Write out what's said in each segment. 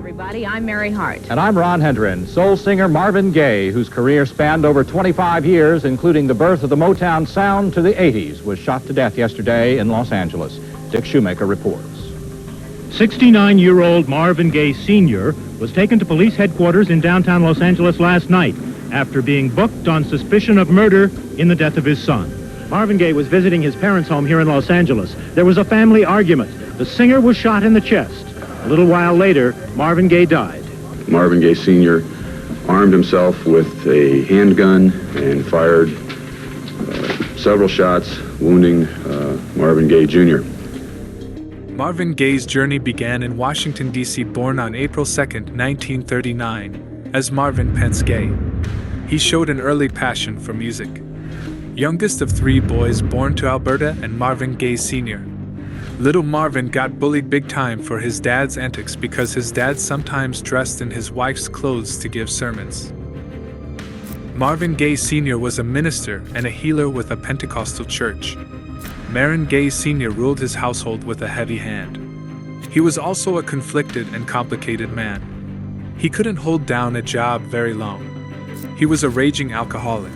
everybody. I'm Mary Hart. And I'm Ron Hendren. Soul singer Marvin Gaye, whose career spanned over 25 years, including the birth of the Motown sound to the 80s, was shot to death yesterday in Los Angeles. Dick Shoemaker reports. 69-year-old Marvin Gaye Sr. was taken to police headquarters in downtown Los Angeles last night after being booked on suspicion of murder in the death of his son. Marvin Gaye was visiting his parents' home here in Los Angeles. There was a family argument. The singer was shot in the chest. A little while later, Marvin Gaye died. Marvin Gaye Sr. armed himself with a handgun and fired several shots, wounding Marvin Gaye Jr. Marvin Gaye's journey began in Washington, D.C., born on April 2, 1939, as Marvin Pence Gaye. He showed an early passion for music. Youngest of three boys born to Alberta and Marvin Gaye Sr. Little Marvin got bullied big time for his dad's antics because his dad sometimes dressed in his wife's clothes to give sermons. Marvin Gaye Sr. was a minister and a healer with a Pentecostal church. Marvin Gaye Sr. ruled his household with a heavy hand. He was also a conflicted and complicated man. He couldn't hold down a job very long. He was a raging alcoholic.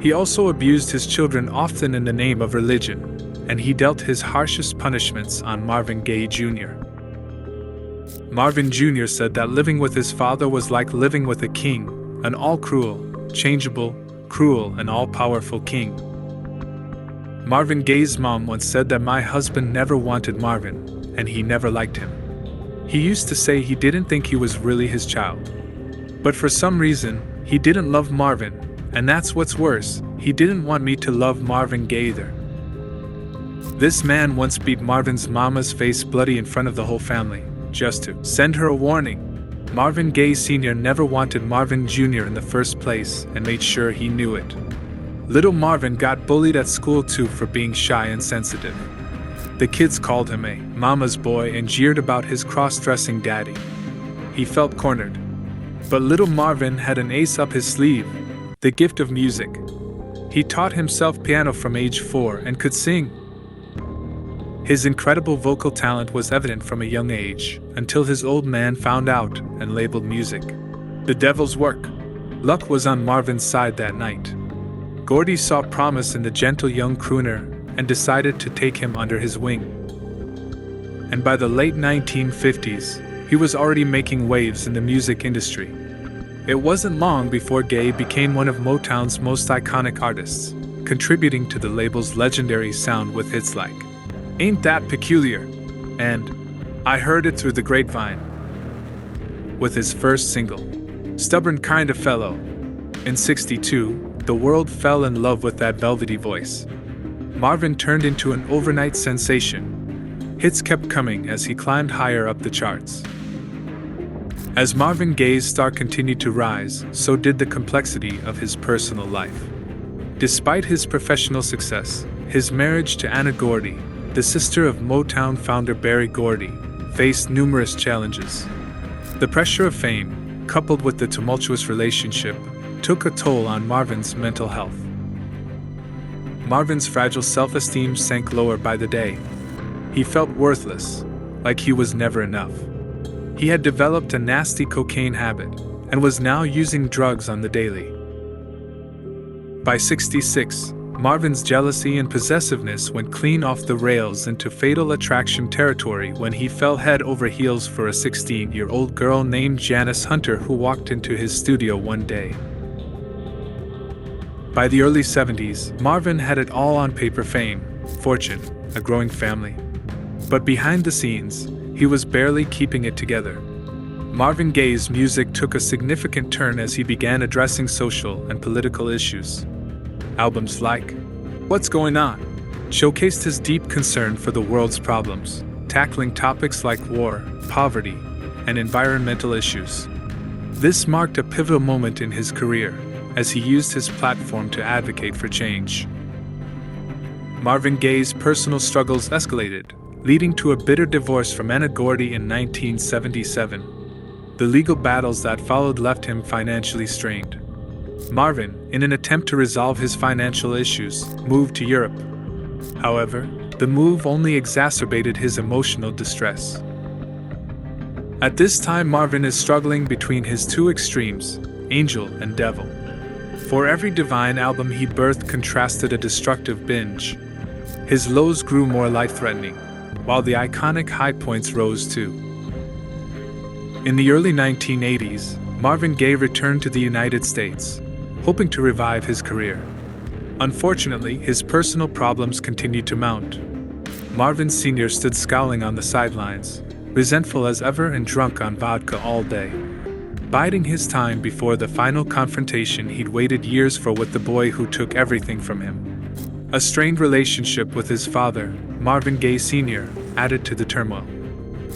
He also abused his children often in the name of religion, and he dealt his harshest punishments on Marvin Gaye Jr. Marvin Jr. said that living with his father was like living with a king, an all-cruel, changeable, cruel, and all-powerful king. Marvin Gaye's mom once said that my husband never wanted Marvin, and he never liked him. He used to say he didn't think he was really his child. But for some reason, he didn't love Marvin, and that's what's worse, he didn't want me to love Marvin Gaye either. This man once beat Marvin's mama's face bloody in front of the whole family, just to send her a warning. Marvin Gaye Sr. never wanted Marvin Jr. in the first place and made sure he knew it. Little Marvin got bullied at school too for being shy and sensitive. The kids called him a mama's boy and jeered about his cross-dressing daddy. He felt cornered. But little Marvin had an ace up his sleeve, the gift of music. He taught himself piano from age 4 and could sing. His incredible vocal talent was evident from a young age, until his old man found out and labeled music the devil's work. Luck was on Marvin's side that night. Gordy saw promise in the gentle young crooner and decided to take him under his wing. And by the late 1950s, he was already making waves in the music industry. It wasn't long before Gaye became one of Motown's most iconic artists, contributing to the label's legendary sound with hits like Ain't That Peculiar and I Heard It Through the Grapevine. With his first single, Stubborn Kind of Fellow, in '62, the world fell in love with that velvety voice. Marvin turned into an overnight sensation. Hits kept coming as he climbed higher up the charts. As Marvin Gaye's star continued to rise, so did the complexity of his personal life. Despite his professional success, his marriage to Anna Gordy, the sister of Motown founder Berry Gordy, faced numerous challenges. The pressure of fame, coupled with the tumultuous relationship, took a toll on Marvin's mental health. Marvin's fragile self-esteem sank lower by the day. He felt worthless, like he was never enough. He had developed a nasty cocaine habit and was now using drugs on the daily. By '66, Marvin's jealousy and possessiveness went clean off the rails into fatal attraction territory when he fell head over heels for a 16-year-old girl named Janice Hunter who walked into his studio one day. By the early 70s, Marvin had it all on paper: fame, fortune, a growing family. But behind the scenes, he was barely keeping it together. Marvin Gaye's music took a significant turn as he began addressing social and political issues. Albums like What's Going On showcased his deep concern for the world's problems, tackling topics like war, poverty, and environmental issues. This marked a pivotal moment in his career, as he used his platform to advocate for change. Marvin Gaye's personal struggles escalated, leading to a bitter divorce from Anna Gordy in 1977. The legal battles that followed left him financially strained. Marvin, in an attempt to resolve his financial issues, moved to Europe. However, the move only exacerbated his emotional distress. At this time, Marvin is struggling between his two extremes, angel and devil. For every divine album he birthed contrasted a destructive binge. His lows grew more life-threatening, while the iconic high points rose too. In the early 1980s, Marvin Gaye returned to the United States, hoping to revive his career. Unfortunately, his personal problems continued to mount. Marvin Sr. stood scowling on the sidelines, resentful as ever and drunk on vodka all day. Biding his time before the final confrontation he'd waited years for with the boy who took everything from him. A strained relationship with his father, Marvin Gaye Sr., added to the turmoil.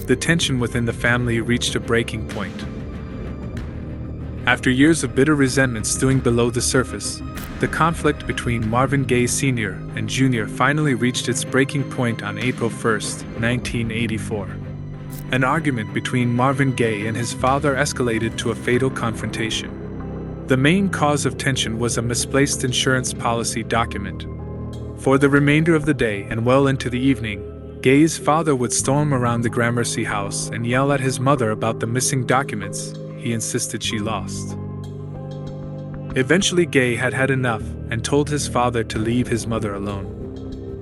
The tension within the family reached a breaking point. After years of bitter resentment stewing below the surface, the conflict between Marvin Gaye Sr. and Jr. finally reached its breaking point on April 1, 1984. An argument between Marvin Gaye and his father escalated to a fatal confrontation. The main cause of tension was a misplaced insurance policy document. For the remainder of the day and well into the evening, Gaye's father would storm around the Gramercy house and yell at his mother about the missing documents he insisted she lost. Eventually, Gaye had had enough and told his father to leave his mother alone.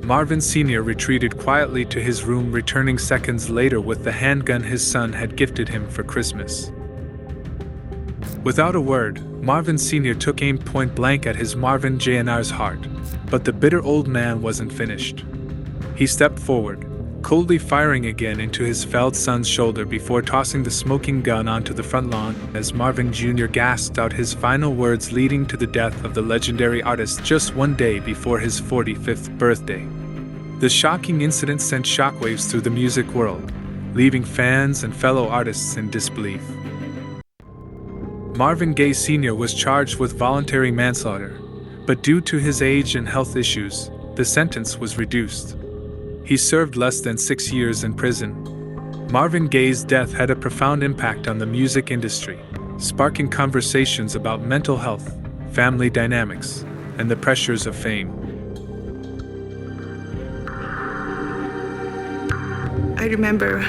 Marvin Sr. retreated quietly to his room, returning seconds later with the handgun his son had gifted him for Christmas. Without a word, Marvin Sr. took aim point blank at his Marvin Jr.'s heart, but the bitter old man wasn't finished. He stepped forward, coldly firing again into his felled son's shoulder before tossing the smoking gun onto the front lawn as Marvin Jr. gasped out his final words, leading to the death of the legendary artist just one day before his 45th birthday. The shocking incident sent shockwaves through the music world, leaving fans and fellow artists in disbelief. Marvin Gaye Sr. was charged with voluntary manslaughter, but due to his age and health issues, the sentence was reduced. He served less than 6 years in prison. Marvin Gaye's death had a profound impact on the music industry, sparking conversations about mental health, family dynamics, and the pressures of fame. I remember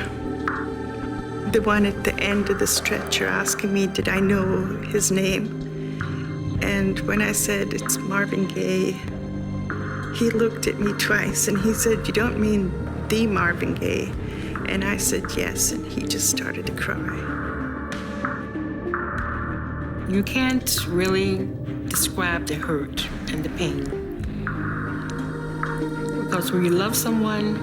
the one at the end of the stretcher asking me, did I know his name? And when I said it's Marvin Gaye, he looked at me twice and he said, you don't mean the Marvin Gaye? And I said yes, and he just started to cry. You can't really describe the hurt and the pain. Because when you love someone,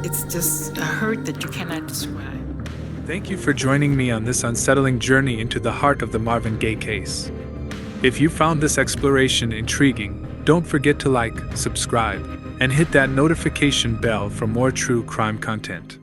it's just a hurt that you cannot describe. Thank you for joining me on this unsettling journey into the heart of the Marvin Gaye case. If you found this exploration intriguing, don't forget to like, subscribe, and hit that notification bell for more true crime content.